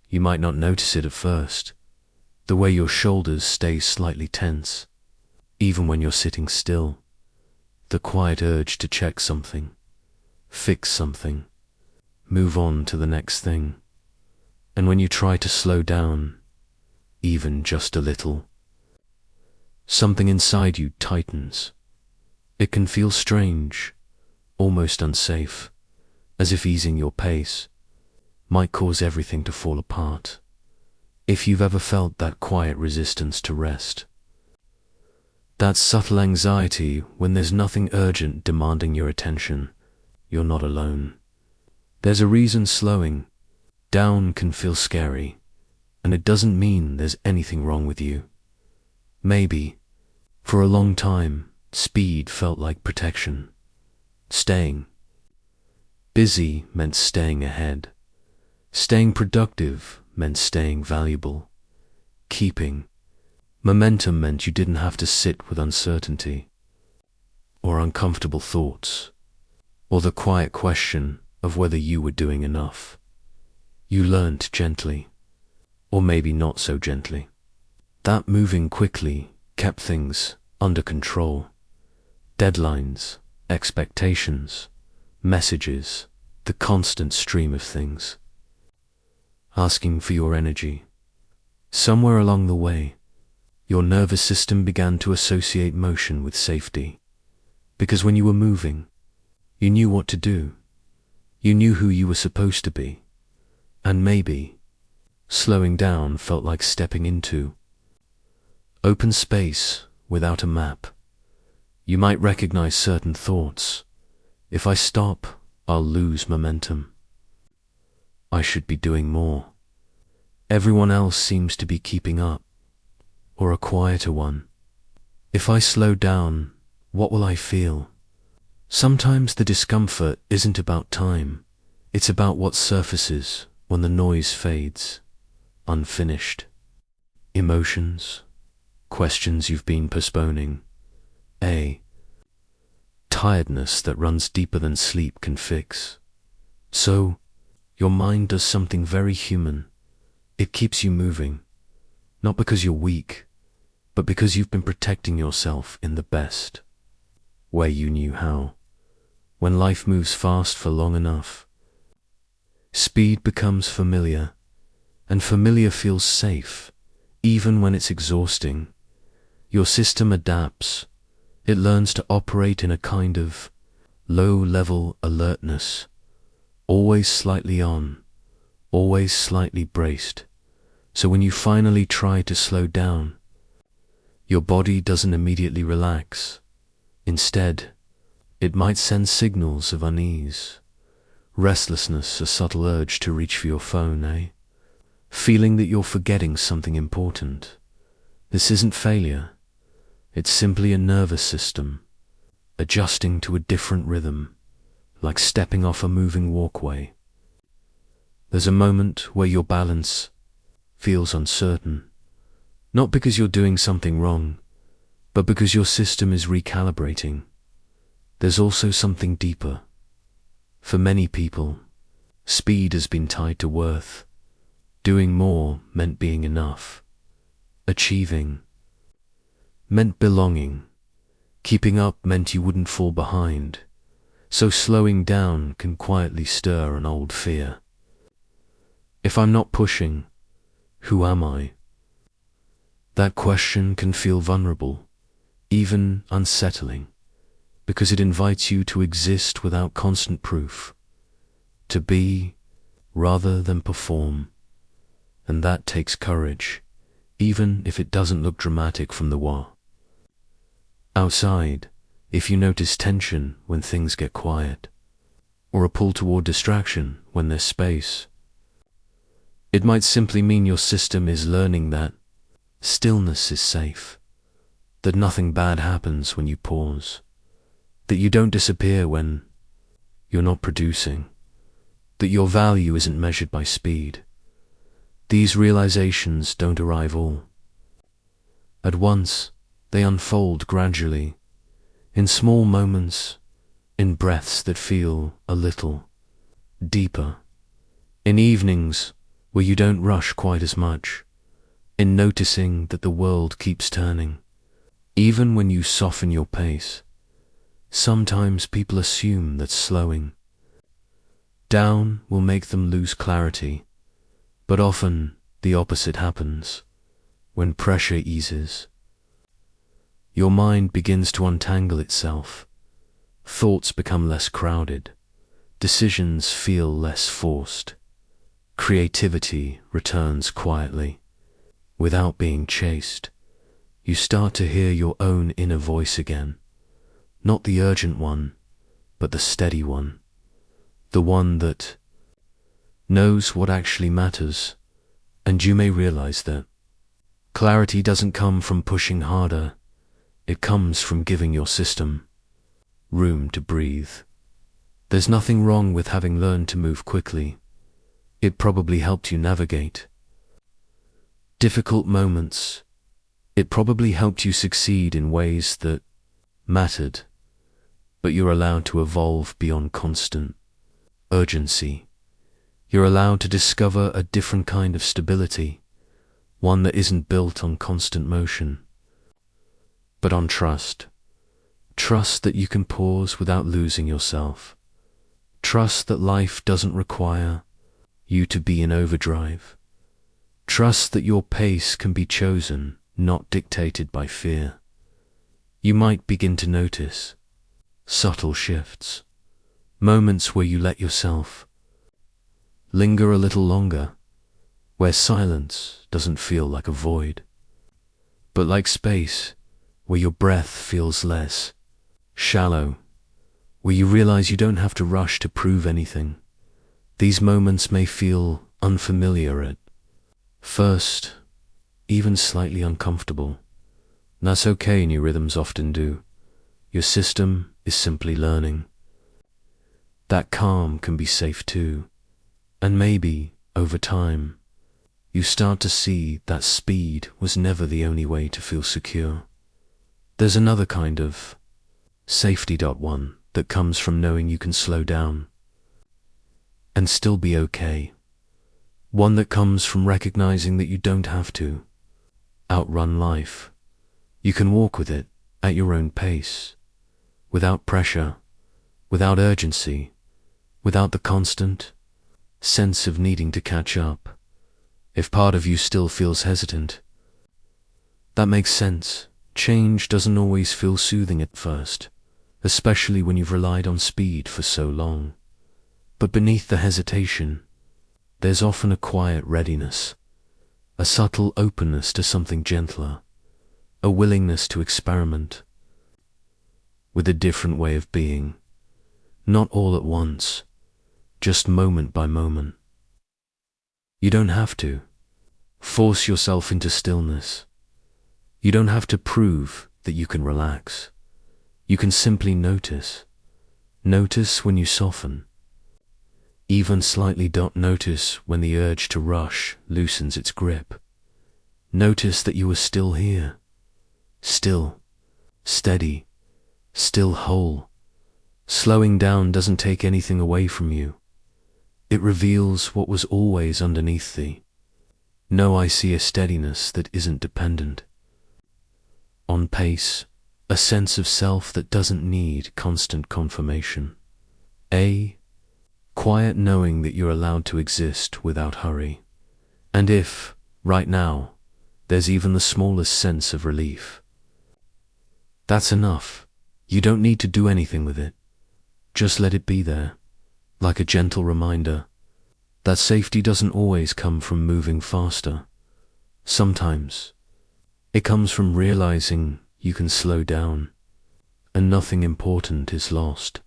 You might not notice it at first, the way your shoulders stay slightly tense, even when you're sitting still, the quiet urge to check something, fix something, move on to the next thing. And when you try to slow down, even just a little, something inside you tightens. It can feel strange, almost unsafe, as if easing your pace might cause everything to fall apart. If you've ever felt that quiet resistance to rest, that subtle anxiety when there's nothing urgent demanding your attention, you're not alone. There's a reason slowing down can feel scary, and it doesn't mean there's anything wrong with you. Maybe, for a long time, speed felt like protection. Staying busy meant staying ahead. Staying productive meant staying valuable. Keeping momentum meant you didn't have to sit with uncertainty, or uncomfortable thoughts, or the quiet question of whether you were doing enough. You learnt gently, or maybe not so gently, that moving quickly kept things under control. Deadlines, expectations, messages, the constant stream of things asking for your energy. Somewhere along the way, your nervous system began to associate motion with safety, because when you were moving, you knew what to do. You knew who you were supposed to be, and maybe slowing down felt like stepping into open space without a map. You might recognize certain thoughts. If I stop, I'll lose momentum. I should be doing more. Everyone else seems to be keeping up. Or a quieter one. If I slow down, what will I feel? Sometimes the discomfort isn't about time. It's about what surfaces when the noise fades, unfinished. Emotions, questions you've been postponing. Tiredness that runs deeper than sleep can fix. So, your mind does something very human. It keeps you moving, not because you're weak, but because you've been protecting yourself in the best way you knew how. When life moves fast for long enough, speed becomes familiar, and familiar feels safe, even when it's exhausting. Your system adapts. It learns to operate in a kind of low-level alertness, always slightly on, always slightly braced. So when you finally try to slow down, your body doesn't immediately relax. Instead, it might send signals of unease, restlessness, a subtle urge to reach for your phone, feeling that you're forgetting something important. This isn't failure. It's simply a nervous system, adjusting to a different rhythm, like stepping off a moving walkway. There's a moment where your balance feels uncertain, not because you're doing something wrong, but because your system is recalibrating. There's also something deeper. For many people, speed has been tied to worth. Doing more meant being enough. Achieving meant belonging. Keeping up meant you wouldn't fall behind. So slowing down can quietly stir an old fear. If I'm not pushing, who am I? That question can feel vulnerable, even unsettling, because it invites you to exist without constant proof, to be rather than perform. And that takes courage, even if it doesn't look dramatic from the wall. Outside, if you notice tension when things get quiet, or a pull toward distraction when there's space, it might simply mean your system is learning that stillness is safe, that nothing bad happens when you pause, that you don't disappear when you're not producing, that your value isn't measured by speed. These realizations don't arrive all at once. They unfold gradually, in small moments, in breaths that feel a little deeper, in evenings where you don't rush quite as much, in noticing that the world keeps turning. Even when you soften your pace, sometimes people assume that slowing down will make them lose clarity, but often the opposite happens. When pressure eases, your mind begins to untangle itself. Thoughts become less crowded. Decisions feel less forced. Creativity returns quietly, without being chased. You start to hear your own inner voice again. Not the urgent one, but the steady one. The one that knows what actually matters. And you may realize that clarity doesn't come from pushing harder. It comes from giving your system room to breathe. There's nothing wrong with having learned to move quickly. It probably helped you navigate difficult moments. It probably helped you succeed in ways that mattered, but you're allowed to evolve beyond constant urgency. You're allowed to discover a different kind of stability, one that isn't built on constant motion, but on trust. Trust that you can pause without losing yourself. Trust that life doesn't require you to be in overdrive. Trust that your pace can be chosen, not dictated by fear. You might begin to notice subtle shifts, moments where you let yourself linger a little longer, where silence doesn't feel like a void, but like space, where your breath feels less shallow, where you realize you don't have to rush to prove anything. These moments may feel unfamiliar at first, even slightly uncomfortable. That's okay, new rhythms often do. Your system is simply learning. That calm can be safe too. And maybe, over time, you start to see that speed was never the only way to feel secure. There's another kind of safety. One that comes from knowing you can slow down and still be okay. One that comes from recognizing that you don't have to outrun life. You can walk with it at your own pace, without pressure, without urgency, without the constant sense of needing to catch up. If part of you still feels hesitant, that makes sense. Change doesn't always feel soothing at first, especially when you've relied on speed for so long. But beneath the hesitation, there's often a quiet readiness, a subtle openness to something gentler, a willingness to experiment with a different way of being, not all at once, just moment by moment. You don't have to force yourself into stillness. You don't have to prove that you can relax. You can simply notice. Notice when you soften. Even slightly. Notice when the urge to rush loosens its grip. Notice that you are still here. Still, steady, still whole. Slowing down doesn't take anything away from you. It reveals what was always underneath thee. I see a steadiness that isn't dependent on pace, a sense of self that doesn't need constant confirmation. A quiet knowing that you're allowed to exist without hurry. And if, right now, there's even the smallest sense of relief, that's enough. You don't need to do anything with it. Just let it be there, like a gentle reminder that safety doesn't always come from moving faster. Sometimes it comes from realizing you can slow down and nothing important is lost.